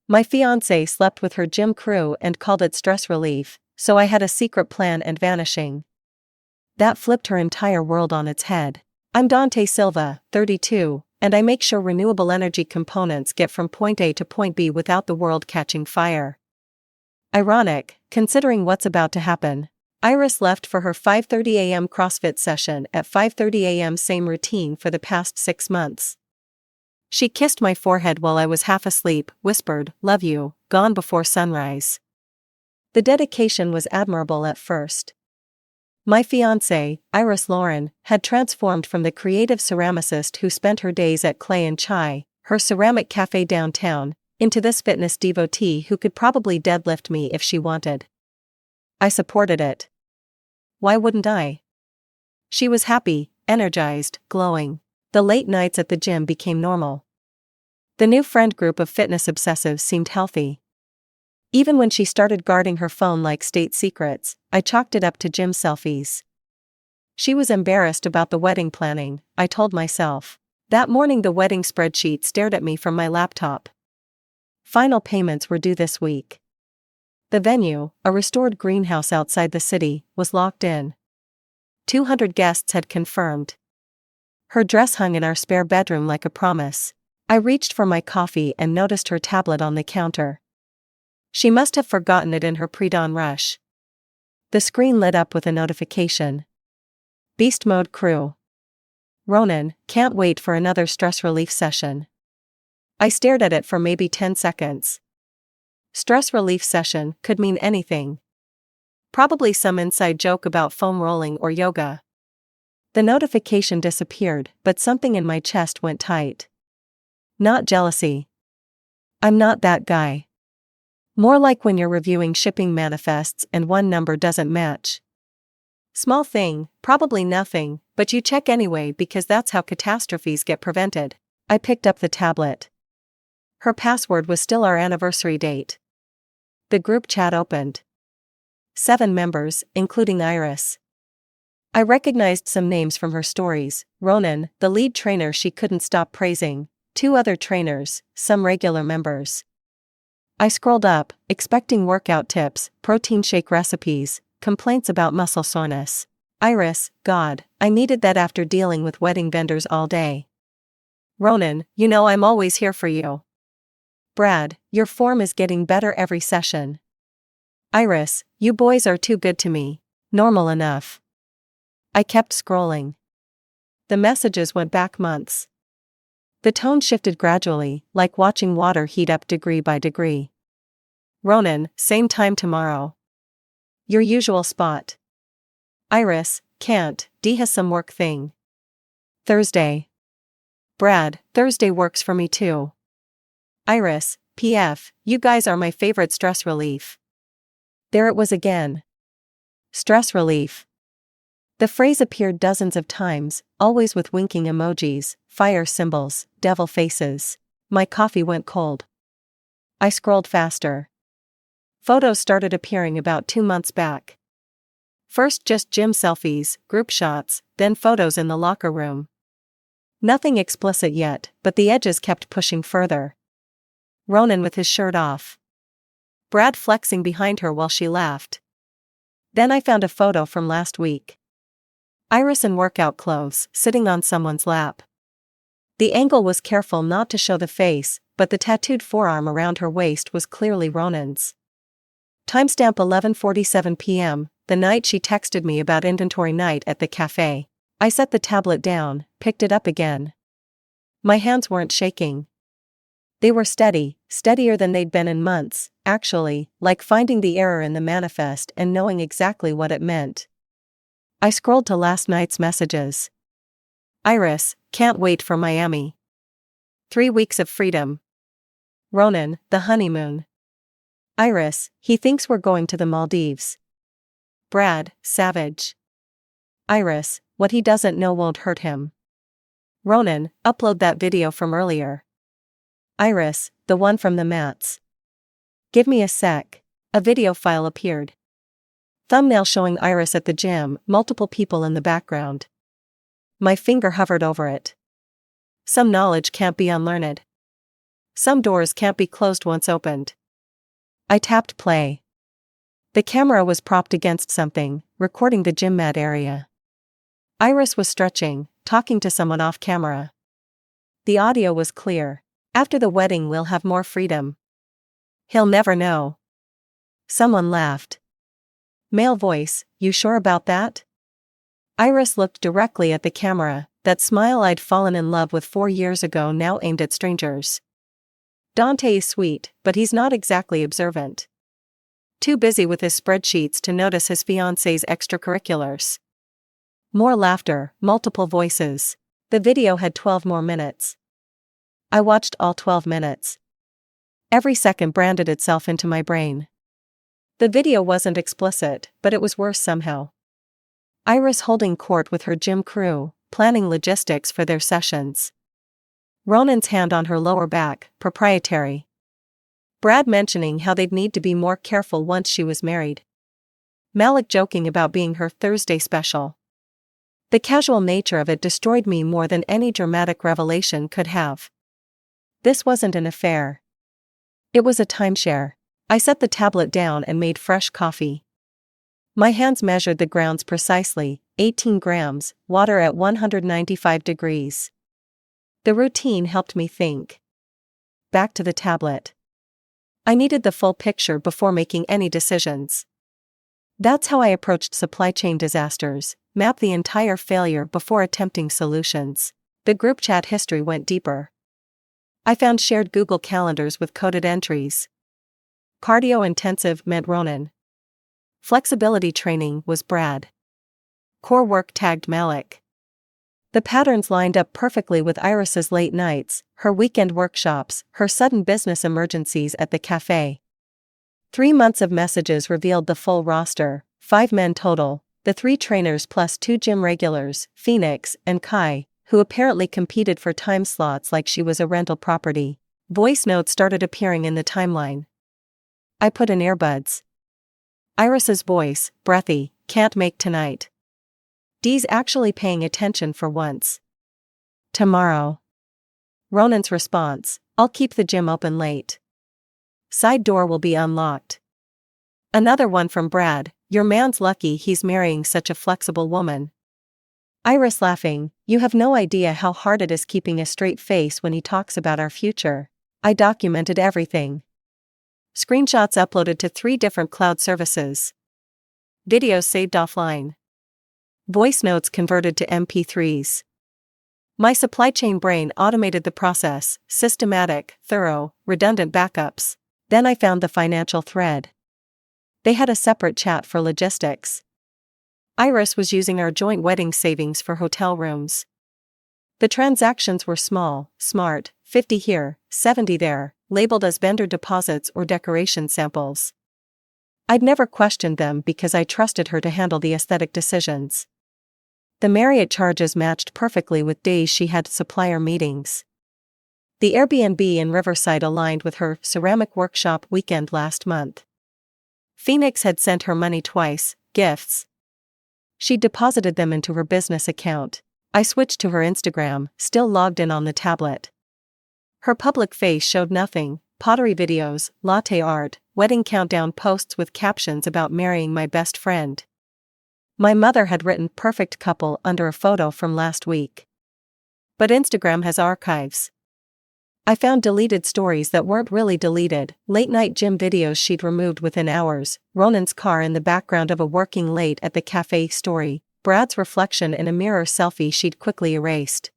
My fiancé slept with her gym crew and called it stress relief, so I had a secret plan and vanishing. That flipped her entire world on its head. I'm Dante Silva, 32, and I make sure renewable energy components get from point A to point B without the world catching fire. Ironic, considering what's about to happen. Iris left for her 5:30 a.m. CrossFit session at 5:30 a.m. Same routine for the past 6 months. She kissed my forehead while I was half asleep, whispered, "Love you," gone before sunrise. The dedication was admirable at first. My fiancée, Iris Lauren, had transformed from the creative ceramicist who spent her days at Clay and Chai, her ceramic cafe downtown, into this fitness devotee who could probably deadlift me if she wanted. I supported it. Why wouldn't I? She was happy, energized, glowing. The late nights at the gym became normal. The new friend group of fitness obsessives seemed healthy. Even when she started guarding her phone like state secrets, I chalked it up to gym selfies. She was embarrassed about the wedding planning, I told myself. That morning the wedding spreadsheet stared at me from my laptop. Final payments were due this week. The venue, a restored greenhouse outside the city, was locked in. 200 guests had confirmed. Her dress hung in our spare bedroom like a promise. I reached for my coffee and noticed her tablet on the counter. She must have forgotten it in her pre-dawn rush. The screen lit up with a notification. Beast Mode Crew. Ronan, can't wait for another stress relief session. I stared at it for maybe 10 seconds. Stress relief session could mean anything. Probably some inside joke about foam rolling or yoga. The notification disappeared, but something in my chest went tight. Not jealousy. I'm not that guy. More like when you're reviewing shipping manifests and one number doesn't match. Small thing, probably nothing, but you check anyway because that's how catastrophes get prevented. I picked up the tablet. Her password was still our anniversary date. The group chat opened. 7 members, including Iris. I recognized some names from her stories: Ronan, the lead trainer she couldn't stop praising, 2 other trainers, some regular members. I scrolled up, expecting workout tips, protein shake recipes, complaints about muscle soreness. Iris, God, I needed that after dealing with wedding vendors all day. Ronan, you know I'm always here for you. Brad, your form is getting better every session. Iris, you boys are too good to me. Normal enough. I kept scrolling. The messages went back months. The tone shifted gradually, like watching water heat up degree by degree. Ronan, same time tomorrow. Your usual spot. Iris, can't, D has some work thing. Thursday. Brad, Thursday works for me too. Iris, PF, you guys are my favorite stress relief. There it was again. Stress relief. The phrase appeared dozens of times, always with winking emojis, fire symbols, devil faces. My coffee went cold. I scrolled faster. Photos started appearing about 2 months back. First just gym selfies, group shots, then photos in the locker room. Nothing explicit yet, but the edges kept pushing further. Ronan with his shirt off. Brad flexing behind her while she laughed. Then I found a photo from last week. Iris in workout clothes, sitting on someone's lap. The angle was careful not to show the face, but the tattooed forearm around her waist was clearly Ronan's. Timestamp 11:47 p.m., the night she texted me about inventory night at the cafe. I set the tablet down, picked it up again. My hands weren't shaking. They were steady, steadier than they'd been in months, actually, like finding the error in the manifest and knowing exactly what it meant. I scrolled to last night's messages. Iris, can't wait for Miami. 3 weeks of freedom. Ronan, the honeymoon. Iris, he thinks we're going to the Maldives. Brad, savage. Iris, what he doesn't know won't hurt him. Ronan, upload that video from earlier. Iris, the one from the mats. Give me a sec. A video file appeared. Thumbnail showing Iris at the gym, multiple people in the background. My finger hovered over it. Some knowledge can't be unlearned. Some doors can't be closed once opened. I tapped play. The camera was propped against something, recording the gym mat area. Iris was stretching, talking to someone off camera. The audio was clear. After the wedding we'll have more freedom. He'll never know. Someone laughed. Male voice, you sure about that? Iris looked directly at the camera, that smile I'd fallen in love with 4 years ago now aimed at strangers. Dante is sweet, but he's not exactly observant. Too busy with his spreadsheets to notice his fiancée's extracurriculars. More laughter, multiple voices. The video had 12 more minutes. I watched all 12 minutes. Every second branded itself into my brain. The video wasn't explicit, but it was worse somehow. Iris holding court with her gym crew, planning logistics for their sessions. Ronan's hand on her lower back, proprietary. Brad mentioning how they'd need to be more careful once she was married. Malik joking about being her Thursday special. The casual nature of it destroyed me more than any dramatic revelation could have. This wasn't an affair. It was a timeshare. I set the tablet down and made fresh coffee. My hands measured the grounds precisely, 18 grams, water at 195 degrees. The routine helped me think. Back to the tablet. I needed the full picture before making any decisions. That's how I approached supply chain disasters, map the entire failure before attempting solutions. The group chat history went deeper. I found shared Google calendars with coded entries. Cardio intensive meant Ronan. Flexibility training was Brad. Core work tagged Malik. The patterns lined up perfectly with Iris's late nights, her weekend workshops, her sudden business emergencies at the cafe. 3 months of messages revealed the full roster, 5 men total, the 3 trainers plus 2 gym regulars, Phoenix and Kai, who apparently competed for time slots like she was a rental property. Voice notes started appearing in the timeline. I put in earbuds. Iris's voice, breathy, can't make tonight. Dee's actually paying attention for once. Tomorrow. Ronan's response, I'll keep the gym open late. Side door will be unlocked. Another one from Brad, your man's lucky he's marrying such a flexible woman. Iris laughing, you have no idea how hard it is keeping a straight face when he talks about our future. I documented everything. Screenshots uploaded to 3 different cloud services. Videos saved offline. Voice notes converted to MP3s. My supply chain brain automated the process, systematic, thorough, redundant backups. Then I found the financial thread. They had a separate chat for logistics. Iris was using our joint wedding savings for hotel rooms. The transactions were small, smart, 50 here, 70 there, labeled as vendor deposits or decoration samples. I'd never questioned them because I trusted her to handle the aesthetic decisions. The Marriott charges matched perfectly with days she had supplier meetings. The Airbnb in Riverside aligned with her ceramic workshop weekend last month. Phoenix had sent her money twice, gifts. She'd deposited them into her business account. I switched to her Instagram, still logged in on the tablet. Her public face showed nothing, pottery videos, latte art, wedding countdown posts with captions about marrying my best friend. My mother had written perfect couple under a photo from last week. But Instagram has archives. I found deleted stories that weren't really deleted, late-night gym videos she'd removed within hours, Ronan's car in the background of a working late at the cafe story, Brad's reflection in a mirror selfie she'd quickly erased.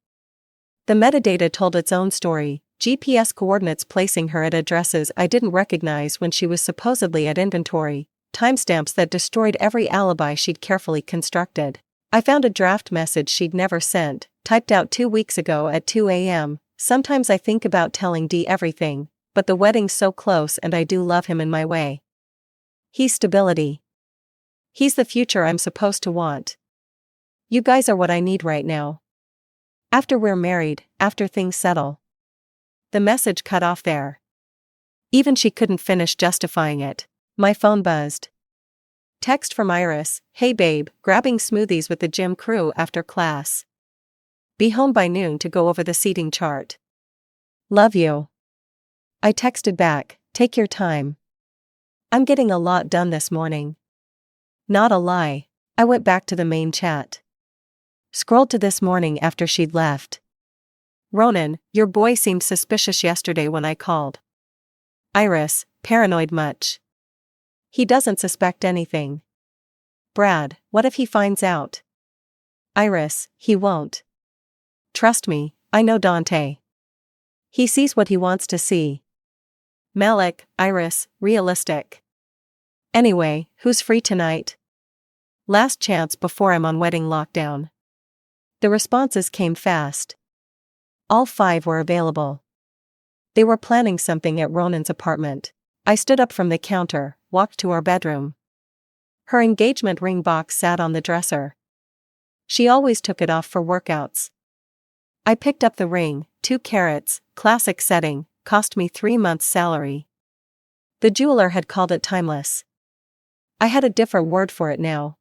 The metadata told its own story, GPS coordinates placing her at addresses I didn't recognize when she was supposedly at inventory, timestamps that destroyed every alibi she'd carefully constructed. I found a draft message she'd never sent, typed out 2 weeks ago at 2 a.m., sometimes I think about telling Dee everything, but the wedding's so close and I do love him in my way. He's stability. He's the future I'm supposed to want. You guys are what I need right now. After we're married, after things settle. The message cut off there. Even she couldn't finish justifying it. My phone buzzed. Text from Iris, hey babe, grabbing smoothies with the gym crew after class. Be home by noon to go over the seating chart. Love you. I texted back, take your time. I'm getting a lot done this morning. Not a lie. I went back to the main chat. Scrolled to this morning after she'd left. Ronan, your boy seemed suspicious yesterday when I called. Iris, paranoid much? He doesn't suspect anything. Brad, what if he finds out? Iris, he won't. Trust me, I know Dante. He sees what he wants to see. Malik, Iris, realistic. Anyway, who's free tonight? Last chance before I'm on wedding lockdown. The responses came fast. All 5 were available. They were planning something at Ronan's apartment. I stood up from the counter, walked to our bedroom. Her engagement ring box sat on the dresser. She always took it off for workouts. I picked up the ring, 2 carats, classic setting, cost me 3 months' salary. The jeweler had called it timeless. I had a different word for it now.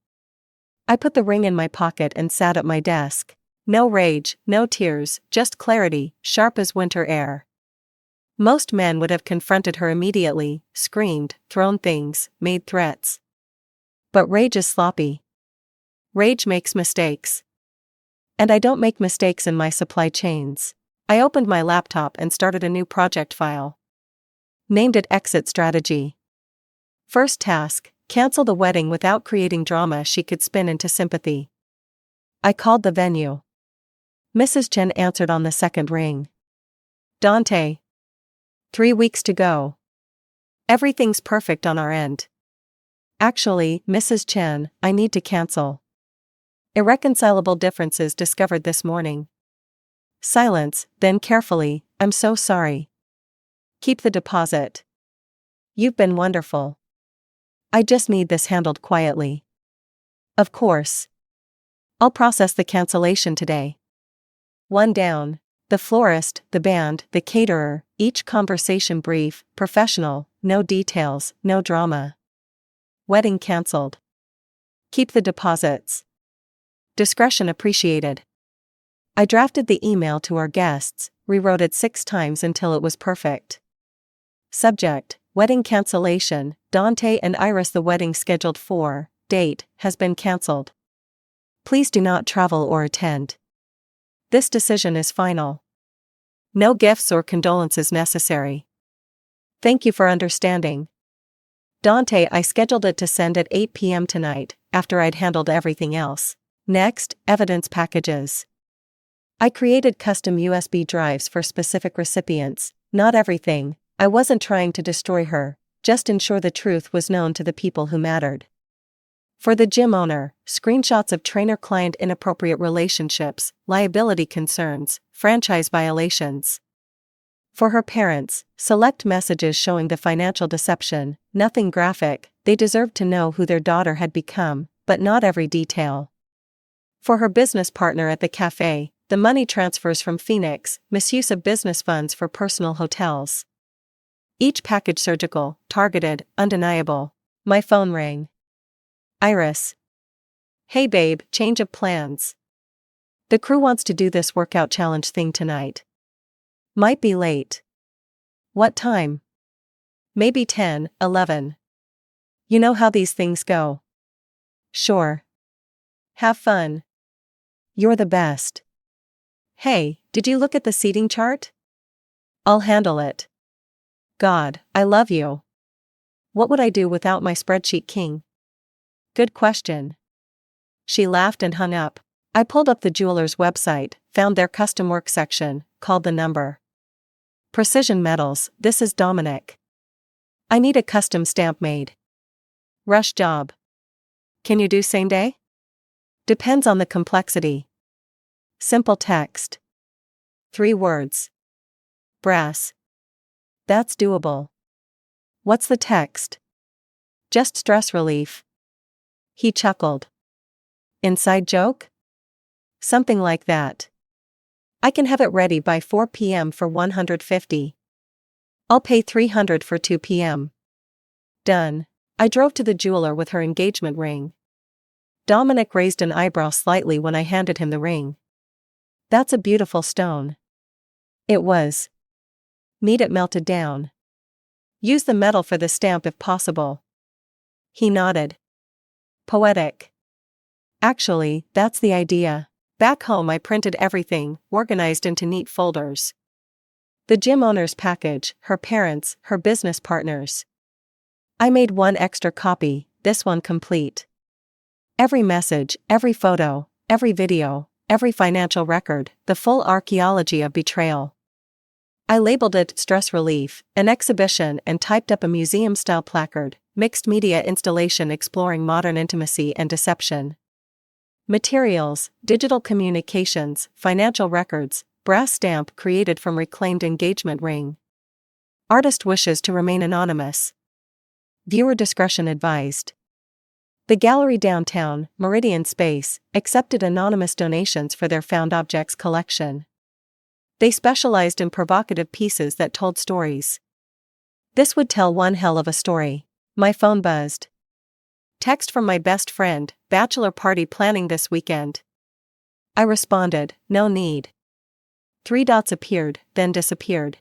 I put the ring in my pocket and sat at my desk. No rage, no tears, just clarity, sharp as winter air. Most men would have confronted her immediately, screamed, thrown things, made threats. But rage is sloppy. Rage makes mistakes. And I don't make mistakes in my supply chains. I opened my laptop and started a new project file. Named it Exit Strategy. First task, cancel the wedding without creating drama she could spin into sympathy. I called the venue. Mrs. Chen answered on the second ring. Dante. 3 weeks to go. Everything's perfect on our end. Actually, Mrs. Chen, I need to cancel. Irreconcilable differences discovered this morning. Silence, then carefully, I'm so sorry. Keep the deposit. You've been wonderful. I just need this handled quietly. Of course. I'll process the cancellation today. 1 down. The florist, the band, the caterer, each conversation brief, professional, no details, no drama. Wedding cancelled. Keep the deposits. Discretion appreciated. I drafted the email to our guests, rewrote it 6 times until it was perfect. Subject, wedding cancellation, Dante and Iris. The wedding scheduled for, date, has been cancelled. Please do not travel or attend. This decision is final. No gifts or condolences necessary. Thank you for understanding. Dante. I scheduled it to send at 8 p.m. tonight, after I'd handled everything else. Next, evidence packages. I created custom USB drives for specific recipients, not everything. I wasn't trying to destroy her, just ensure the truth was known to the people who mattered. For the gym owner, screenshots of trainer-client inappropriate relationships, liability concerns, franchise violations. For her parents, select messages showing the financial deception, nothing graphic. They deserved to know who their daughter had become, but not every detail. For her business partner at the cafe, the money transfers from Phoenix, misuse of business funds for personal hotels. Each package surgical, targeted, undeniable. My phone rang. Iris. Hey babe, change of plans. The crew wants to do this workout challenge thing tonight. Might be late. What time? Maybe 10, 11. You know how these things go. Sure. Have fun. You're the best. Hey, did you look at the seating chart? I'll handle it. God, I love you. What would I do without my spreadsheet king? Good question. She laughed and hung up. I pulled up the jeweler's website, found their custom work section, called the number. Precision metals, this is Dominic. I need a custom stamp made. Rush job. Can you do same day? Depends on the complexity. Simple text. 3 words. Brass. That's doable. What's the text? Just stress relief. He chuckled. Inside joke? Something like that. I can have it ready by 4 p.m. for 150. I'll pay 300 for 2 p.m. Done. I drove to the jeweler with her engagement ring. Dominic raised an eyebrow slightly when I handed him the ring. That's a beautiful stone. It was. Need it melted down. Use the metal for the stamp if possible. He nodded. Poetic. Actually, that's the idea. Back home I printed everything, organized into neat folders. The gym owner's package, her parents, her business partners. I made one extra copy, this one complete. Every message, every photo, every video, every financial record, the full archaeology of betrayal. I labeled it Stress Relief, an exhibition, and typed up a museum-style placard, mixed media installation exploring modern intimacy and deception. Materials, digital communications, financial records, brass stamp created from reclaimed engagement ring. Artist wishes to remain anonymous. Viewer discretion advised. The gallery downtown, Meridian Space, accepted anonymous donations for their found objects collection. They specialized in provocative pieces that told stories. This would tell one hell of a story. My phone buzzed. Text from my best friend, bachelor party planning this weekend. I responded, no need. 3 dots appeared, then disappeared.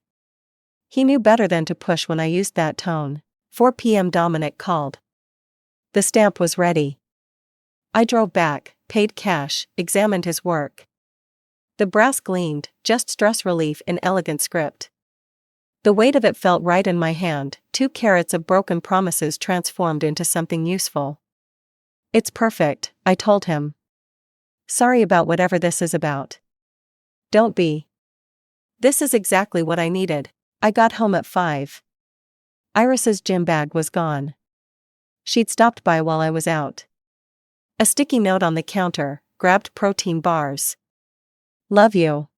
He knew better than to push when I used that tone. 4 p.m. Dominic called. The stamp was ready. I drove back, paid cash, examined his work. The brass gleamed, just stress relief in elegant script. The weight of it felt right in my hand, 2 carats of broken promises transformed into something useful. It's perfect, I told him. Sorry about whatever this is about. Don't be. This is exactly what I needed. I got home at 5. Iris's gym bag was gone. She'd stopped by while I was out. A sticky note on the counter, grabbed protein bars. Love you.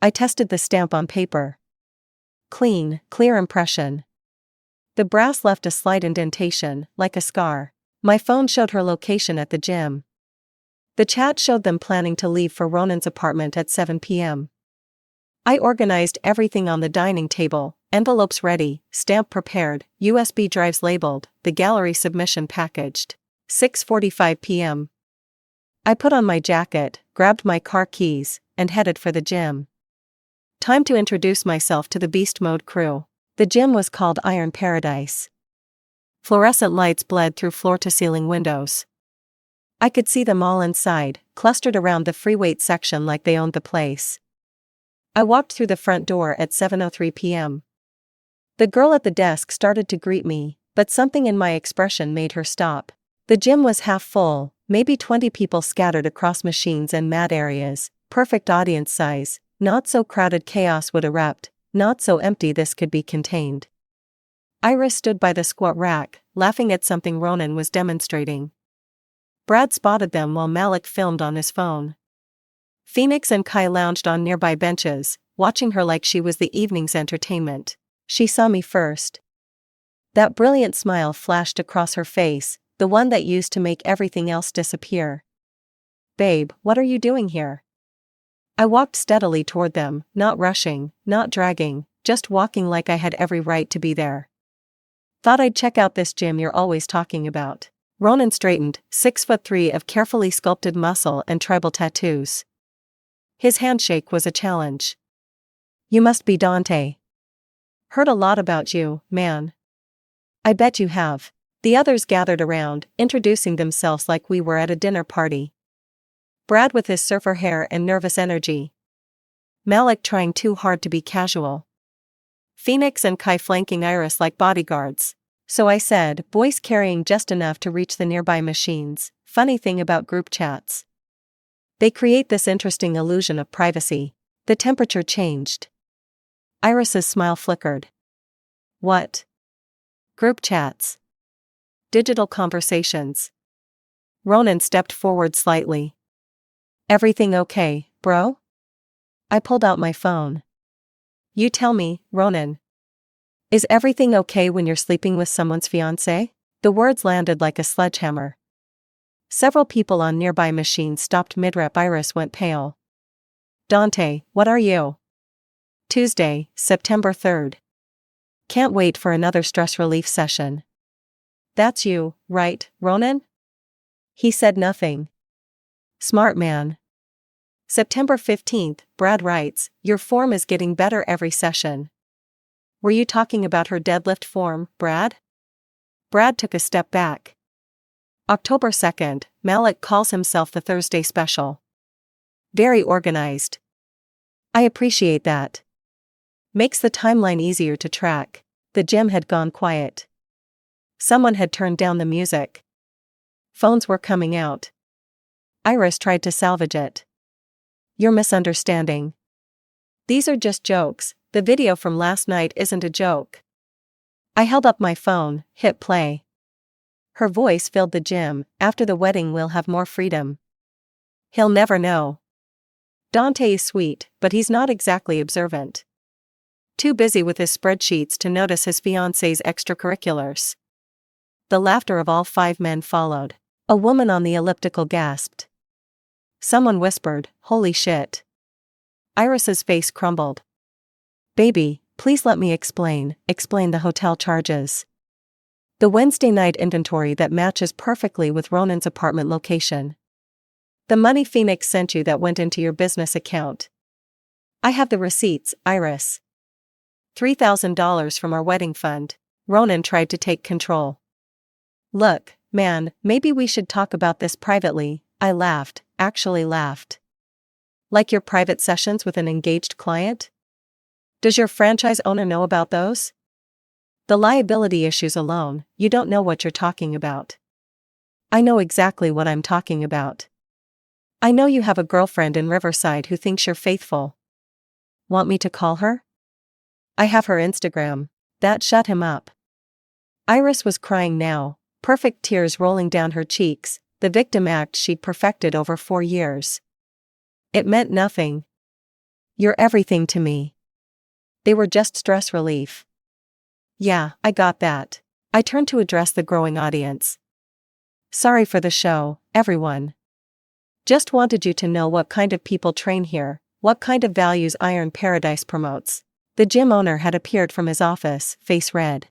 I tested the stamp on paper. Clean, clear impression. The brass left a slight indentation, like a scar. My phone showed her location at the gym. The chat showed them planning to leave for Ronan's apartment at 7 p.m. I organized everything on the dining table, envelopes ready, stamp prepared, USB drives labeled, the gallery submission packaged. 6:45 p.m. I put on my jacket, grabbed my car keys, and headed for the gym. Time to introduce myself to the beast mode crew. The gym was called Iron Paradise. Fluorescent lights bled through floor-to-ceiling windows. I could see them all inside, clustered around the free weight section like they owned the place. I walked through the front door at 7:03 p.m. The girl at the desk started to greet me, but something in my expression made her stop. The gym was half full, maybe 20 people scattered across machines and mat areas, perfect audience size, not so crowded chaos would erupt, not so empty this could be contained. Iris stood by the squat rack, laughing at something Ronan was demonstrating. Brad spotted them while Malik filmed on his phone. Phoenix and Kai lounged on nearby benches, watching her like she was the evening's entertainment. She saw me first. That brilliant smile flashed across her face, the one that used to make everything else disappear. Babe, what are you doing here? I walked steadily toward them, not rushing, not dragging, just walking like I had every right to be there. Thought I'd check out this gym you're always talking about. Ronan straightened, 6'3" of carefully sculpted muscle and tribal tattoos. His handshake was a challenge. You must be Dante. Heard a lot about you, man. I bet you have. The others gathered around, introducing themselves like we were at a dinner party. Brad with his surfer hair and nervous energy. Malik trying too hard to be casual. Phoenix and Kai flanking Iris like bodyguards. So I said, voice carrying just enough to reach the nearby machines. Funny thing about group chats. They create this interesting illusion of privacy. The temperature changed. Iris's smile flickered. What? Group chats. Digital conversations. Ronan stepped forward slightly. Everything okay, bro? I pulled out my phone. You tell me, Ronan. Is everything okay when you're sleeping with someone's fiancé? The words landed like a sledgehammer. Several people on nearby machines stopped mid-rep. Iris went pale. Dante, what are you? Tuesday, September 3rd. Can't wait for another stress relief session. That's you, right, Ronan? He said nothing. Smart man. September 15th, Brad writes, your form is getting better every session. Were you talking about her deadlift form, Brad? Brad took a step back. October 2nd, Malik calls himself the Thursday Special. Very organized. I appreciate that. Makes the timeline easier to track. The gym had gone quiet. Someone had turned down the music. Phones were coming out. Iris tried to salvage it. You're misunderstanding. These are just jokes. The video from last night isn't a joke. I held up my phone, hit play. Her voice filled the gym. After the wedding we'll have more freedom. He'll never know. Dante is sweet, but he's not exactly observant. Too busy with his spreadsheets to notice his fiancée's extracurriculars. The laughter of all 5 men followed. A woman on the elliptical gasped. Someone whispered, "Holy shit." Iris's face crumbled. Baby, please let me explain the hotel charges. The Wednesday night inventory that matches perfectly with Ronan's apartment location. The money Phoenix sent you that went into your business account. I have the receipts, Iris. $3,000 from our wedding fund. Ronan tried to take control. Look, man, maybe we should talk about this privately. I laughed, actually laughed. Like your private sessions with an engaged client? Does your franchise owner know about those? The liability issues alone, you don't know what you're talking about. I know exactly what I'm talking about. I know you have a girlfriend in Riverside who thinks you're faithful. Want me to call her? I have her Instagram. That shut him up. Iris was crying now, perfect tears rolling down her cheeks, the victim act she'd perfected over 4 years. It meant nothing. You're everything to me. They were just stress relief. Yeah, I got that. I turned to address the growing audience. Sorry for the show, everyone. Just wanted you to know what kind of people train here, what kind of values Iron Paradise promotes. The gym owner had appeared from his office, face red.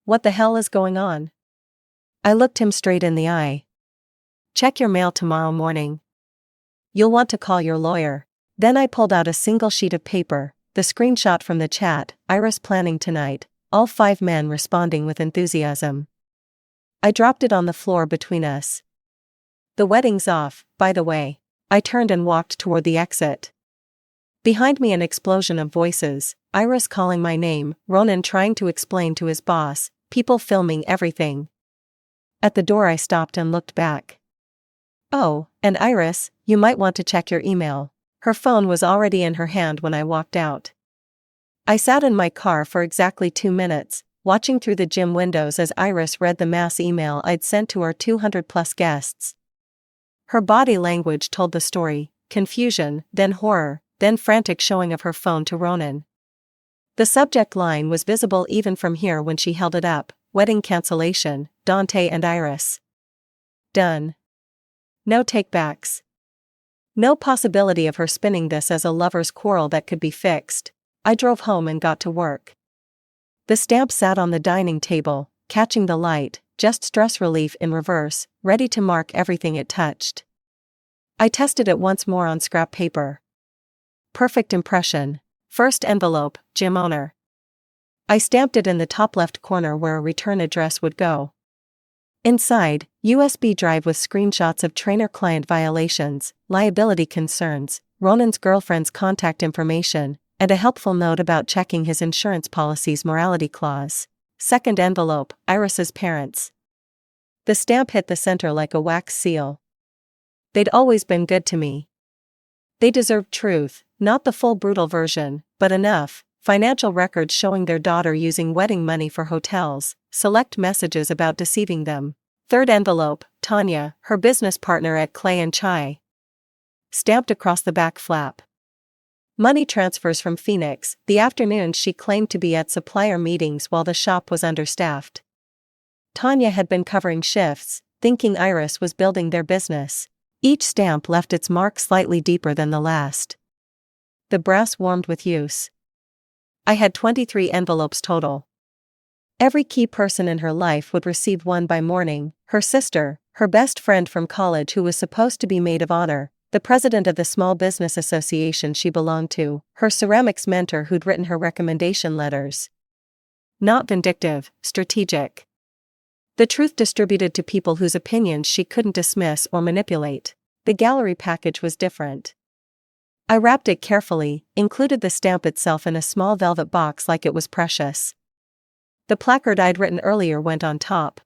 What the hell is going on? I looked him straight in the eye. Check your mail tomorrow morning. You'll want to call your lawyer. Then I pulled out a single sheet of paper, the screenshot from the chat, Iris planning tonight, all 5 men responding with enthusiasm. I dropped it on the floor between us. The wedding's off, by the way. I turned and walked toward the exit. Behind me an explosion of voices, Iris calling my name, Ronan trying to explain to his boss, people filming everything. At the door I stopped and looked back. Oh, and Iris, you might want to check your email. Her phone was already in her hand when I walked out. I sat in my car for exactly 2 minutes, watching through the gym windows as Iris read the mass email I'd sent to our 200+ guests. Her body language told the story, confusion, then horror, then frantic showing of her phone to Ronan. The subject line was visible even from here when she held it up, wedding cancellation, Dante and Iris. Done. No takebacks. No possibility of her spinning this as a lover's quarrel that could be fixed. I drove home and got to work. The stamp sat on the dining table, catching the light, just stress relief in reverse, ready to mark everything it touched. I tested it once more on scrap paper. Perfect impression. First envelope, gym owner. I stamped it in the top left corner where a return address would go. Inside, USB drive with screenshots of trainer-client violations, liability concerns, Ronan's girlfriend's contact information, and a helpful note about checking his insurance policy's morality clause. Second envelope, Iris's parents. The stamp hit the center like a wax seal. They'd always been good to me. They deserved truth, not the full brutal version, but enough. Financial records showing their daughter using wedding money for hotels, select messages about deceiving them. Third envelope, Tanya, her business partner at Clay & Chai. Stamped across the back flap. Money transfers from Phoenix, the afternoons she claimed to be at supplier meetings while the shop was understaffed. Tanya had been covering shifts, thinking Iris was building their business. Each stamp left its mark slightly deeper than the last. The brass warmed with use. I had 23 envelopes total. Every key person in her life would receive one by morning, her sister, her best friend from college who was supposed to be maid of honor, the president of the small business association she belonged to, her ceramics mentor who'd written her recommendation letters, Not vindictive, strategic. The truth distributed to people whose opinions she couldn't dismiss or manipulate. The gallery package was different. I wrapped it carefully, included the stamp itself in a small velvet box like it was precious. The placard I'd written earlier went on top.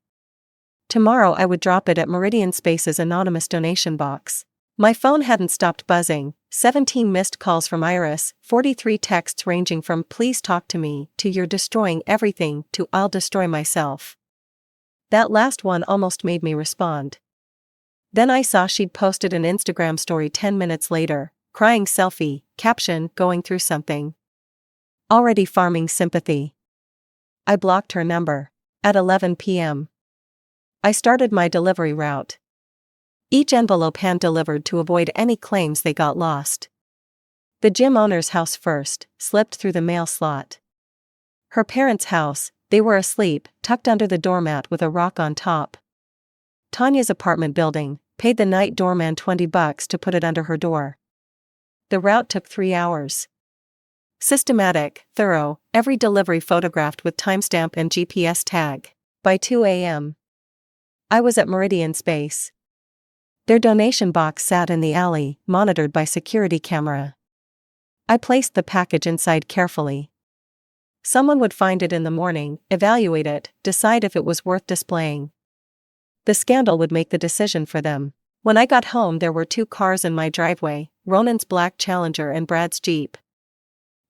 Tomorrow I would drop it at Meridian Space's anonymous donation box. My phone hadn't stopped buzzing, 17 missed calls from Iris, 43 texts ranging from "please talk to me" to "you're destroying everything" to "I'll destroy myself." That last one almost made me respond. Then I saw she'd posted an Instagram story 10 minutes later, crying selfie, caption, "going through something." Already farming sympathy. I blocked her number. At 11 p.m. I started my delivery route. Each envelope hand-delivered to avoid any claims they got lost. The gym owner's house first, slipped through the mail slot. Her parents' house, they were asleep, tucked under the doormat with a rock on top. Tanya's apartment building, paid the night doorman $20 to put it under her door. The route took 3 hours. Systematic, thorough, every delivery photographed with timestamp and GPS tag. By 2 a.m. I was at Meridian Space. Their donation box sat in the alley, monitored by security camera. I placed the package inside carefully. Someone would find it in the morning, evaluate it, decide if it was worth displaying. The scandal would make the decision for them. When I got home there were 2 cars in my driveway, Ronan's black Challenger and Brad's Jeep.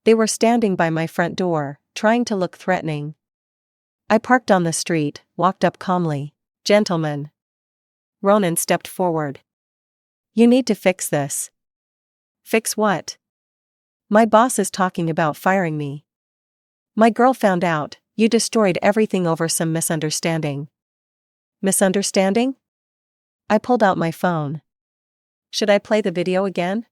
They were standing by my front door, trying to look threatening. I parked on the street, walked up calmly. "Gentlemen." Ronan stepped forward. "You need to fix this." "Fix what?" "My boss is talking about firing me." "My girl found out, you destroyed everything over some misunderstanding." "Misunderstanding?" I pulled out my phone. "Should I play the video again?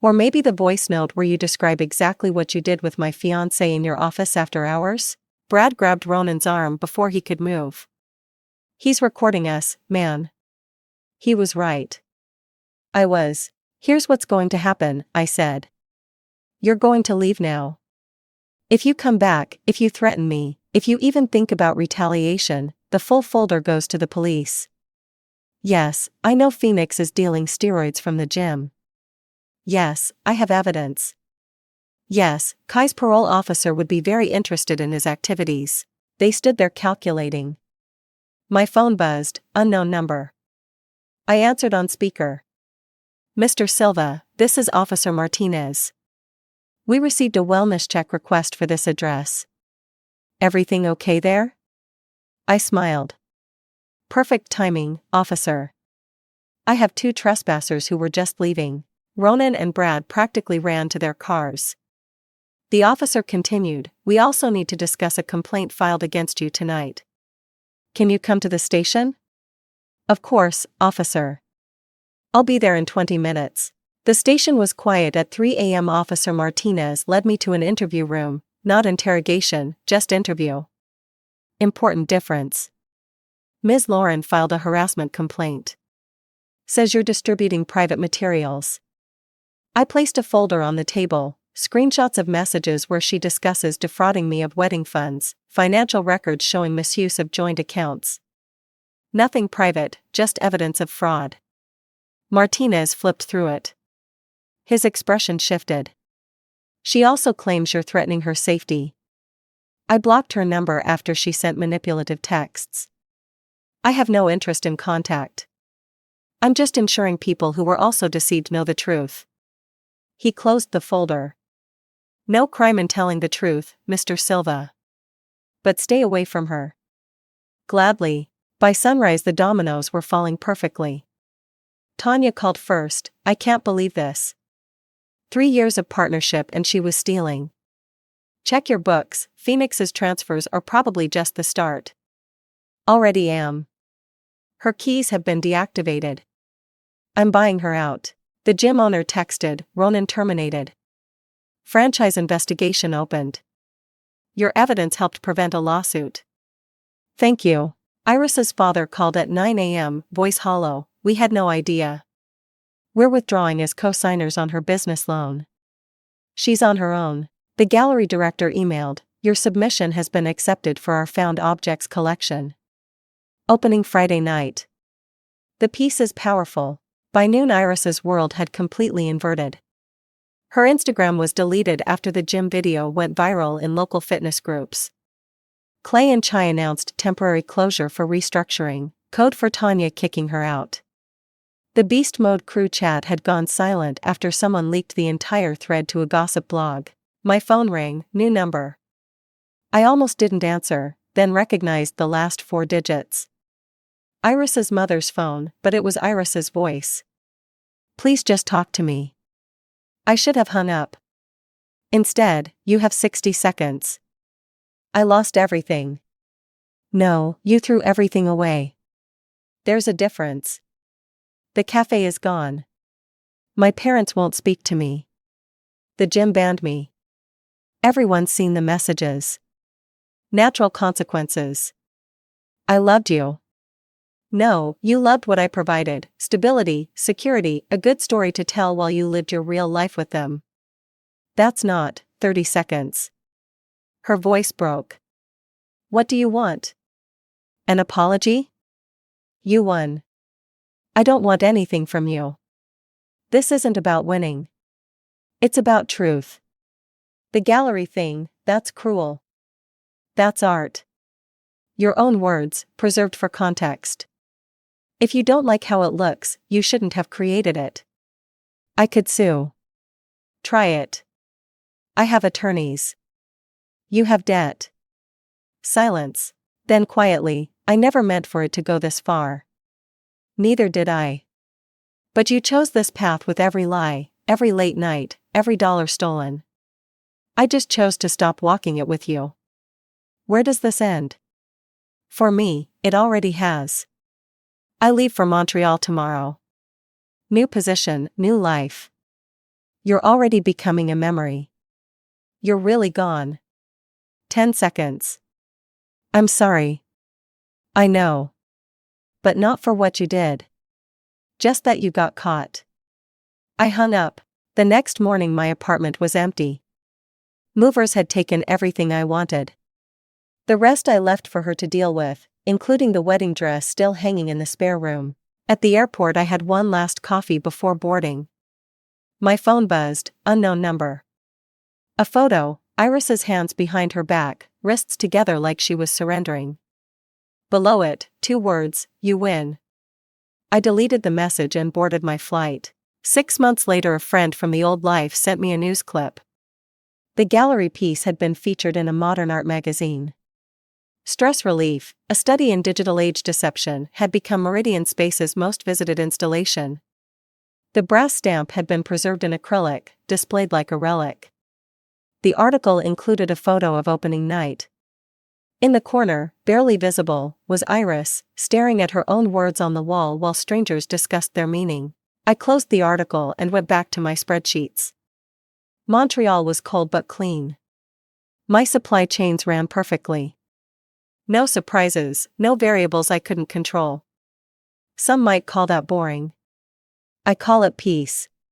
Or maybe the voice note where you describe exactly what you did with my fiancé in your office after hours?" Brad grabbed Ronan's arm before he could move. "He's recording us, man." He was right. I was. "Here's what's going to happen," I said. "You're going to leave now. If you come back, if you threaten me, if you even think about retaliation, the full folder goes to the police. Yes, I know Phoenix is dealing steroids from the gym. Yes, I have evidence. Yes, Kai's parole officer would be very interested in his activities." They stood there calculating. My phone buzzed, unknown number. I answered on speaker. "Mr. Silva, this is Officer Martinez. We received a wellness check request for this address. Everything okay there?" I smiled. "Perfect timing, officer. I have 2 trespassers who were just leaving." Ronan and Brad practically ran to their cars. The officer continued, "We also need to discuss a complaint filed against you tonight. Can you come to the station?" "Of course, officer. I'll be there in 20 minutes. The station was quiet at 3 a.m. Officer Martinez led me to an interview room, not interrogation, just interview. Important difference. Ms. Lauren filed a harassment complaint. Says you're distributing private materials. I placed a folder on the table, screenshots of messages where she discusses defrauding me of wedding funds, financial records showing misuse of joint accounts. Nothing private, just evidence of fraud. Martinez flipped through it. His expression shifted. She also claims you're threatening her safety. I blocked her number after she sent manipulative texts. I have no interest in contact. I'm just ensuring people who were also deceived know the truth. He closed the folder. No crime in telling the truth, Mr. Silva. But stay away from her. Gladly. By sunrise the dominoes were falling perfectly. Tanya called first. I can't believe this. 3 years of partnership and she was stealing. Check your books, Phoenix's transfers are probably just the start. Already am. Her keys have been deactivated. I'm buying her out. The gym owner texted, Ronan terminated. Franchise investigation opened. Your evidence helped prevent a lawsuit. Thank you. Iris's father called at 9 a.m., voice hollow, we had no idea. We're withdrawing as co-signers on her business loan. She's on her own. The gallery director emailed, Your submission has been accepted for our found objects collection. Opening Friday night. The piece is powerful. By noon, Iris's world had completely inverted. Her Instagram was deleted after the gym video went viral in local fitness groups. Clay and Chai announced temporary closure for restructuring, code for Tanya kicking her out. The Beast Mode crew chat had gone silent after someone leaked the entire thread to a gossip blog. My phone rang, new number. I almost didn't answer, then recognized the last 4 digits. Iris's mother's phone, but it was Iris's voice. Please just talk to me. I should have hung up. Instead, you have 60 seconds. I lost everything. No, you threw everything away. There's a difference. The cafe is gone. My parents won't speak to me. The gym banned me. Everyone's seen the messages. Natural consequences. I loved you. No, you loved what I provided: stability, security, a good story to tell while you lived your real life with them. That's not 30 seconds. Her voice broke. What do you want? An apology? You won. I don't want anything from you. This isn't about winning. It's about truth. The gallery thing, that's cruel. That's art. Your own words, preserved for context. If you don't like how it looks, you shouldn't have created it. I could sue. Try it. I have attorneys. You have debt. Silence. Then quietly, I never meant for it to go this far. Neither did I. But you chose this path with every lie, every late night, every dollar stolen. I just chose to stop walking it with you. Where does this end? For me, it already has. I leave for Montreal tomorrow. New position, new life. You're already becoming a memory. You're really gone. 10 seconds. I'm sorry. I know. But not for what you did. Just that you got caught. I hung up. The next morning my apartment was empty. Movers had taken everything I wanted. The rest I left for her to deal with, including the wedding dress still hanging in the spare room. At the airport I had one last coffee before boarding. My phone buzzed, unknown number. A photo, Iris's hands behind her back, wrists together like she was surrendering. Below it, 2 words, you win. I deleted the message and boarded my flight. 6 months later a friend from the old life sent me a news clip. The gallery piece had been featured in a modern art magazine. Stress Relief, a study in digital age deception, had become Meridian Space's most visited installation. The brass stamp had been preserved in acrylic, displayed like a relic. The article included a photo of opening night. In the corner, barely visible, was Iris, staring at her own words on the wall while strangers discussed their meaning. I closed the article and went back to my spreadsheets. Montreal was cold but clean. My supply chains ran perfectly. No surprises, no variables I couldn't control. Some might call that boring. I call it peace.